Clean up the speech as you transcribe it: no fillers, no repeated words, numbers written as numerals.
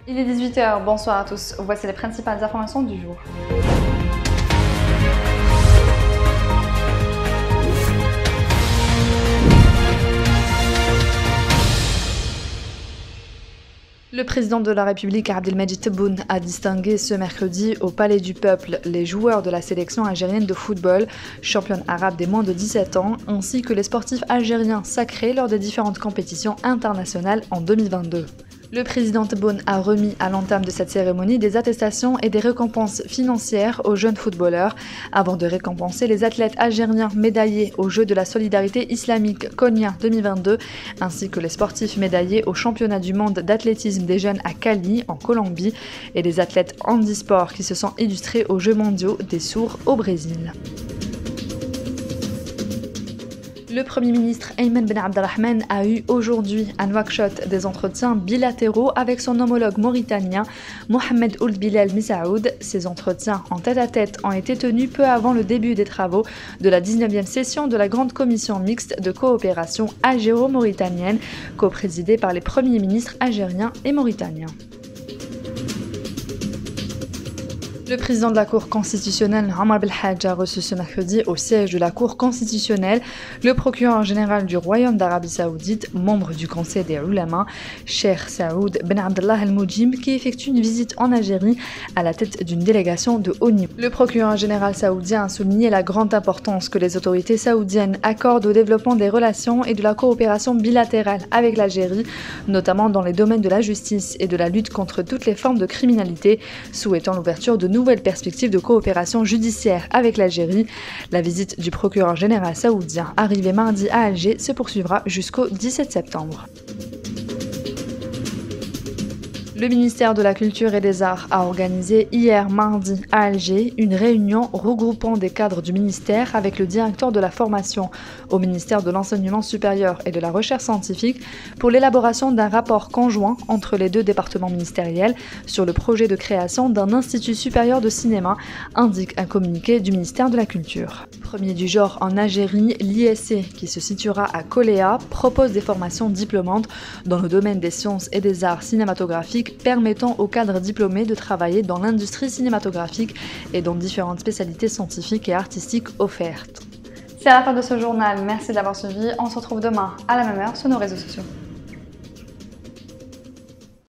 Il est 18 h, bonsoir à tous. Voici les principales informations du jour. Le président de la République, Abdelmadjid Tebboune, a distingué ce mercredi au Palais du Peuple les joueurs de la sélection algérienne de football, championne arabe des moins de 17 ans, ainsi que les sportifs algériens sacrés lors des différentes compétitions internationales en 2022. Le président Tebboune a remis à l'entame de cette cérémonie des attestations et des récompenses financières aux jeunes footballeurs, avant de récompenser les athlètes algériens médaillés aux Jeux de la solidarité islamique Konya 2022, ainsi que les sportifs médaillés au championnat du monde d'athlétisme des jeunes à Cali, en Colombie, et les athlètes handisport qui se sont illustrés aux Jeux mondiaux des sourds au Brésil. Le Premier ministre Ayman Ben Abdelrahman a eu aujourd'hui à Nouakchott des entretiens bilatéraux avec son homologue mauritanien Mohamed Ould Bilal Messaoud. Ces entretiens en tête-à-tête ont été tenus peu avant le début des travaux de la 19e session de la Grande Commission mixte de coopération algéro-mauritanienne, coprésidée par les premiers ministres algériens et mauritaniens. Le président de la Cour constitutionnelle, Omar Belhadj, a reçu ce mercredi au siège de la Cour constitutionnelle le procureur général du Royaume d'Arabie Saoudite, membre du Conseil des Ulama, Cheikh Saoud Ben Abdallah Al-Moujim, qui effectue une visite en Algérie à la tête d'une délégation de haut niveau. Le procureur général saoudien a souligné la grande importance que les autorités saoudiennes accordent au développement des relations et de la coopération bilatérale avec l'Algérie, notamment dans les domaines de la justice et de la lutte contre toutes les formes de criminalité, souhaitant l'ouverture de nouvelles perspectives de coopération judiciaire avec l'Algérie. La visite du procureur général saoudien, arrivé mardi à Alger, se poursuivra jusqu'au 17 septembre. Le ministère de la Culture et des Arts a organisé hier mardi à Alger une réunion regroupant des cadres du ministère avec le directeur de la formation au ministère de l'Enseignement supérieur et de la Recherche scientifique pour l'élaboration d'un rapport conjoint entre les deux départements ministériels sur le projet de création d'un institut supérieur de cinéma, indique un communiqué du ministère de la Culture. Premier du genre en Algérie, l'ISC, qui se situera à Koléa, propose des formations diplômantes dans le domaine des sciences et des arts cinématographiques, permettant aux cadres diplômés de travailler dans l'industrie cinématographique et dans différentes spécialités scientifiques et artistiques offertes. C'est la fin de ce journal, merci de l'avoir suivi, on se retrouve demain à la même heure sur nos réseaux sociaux.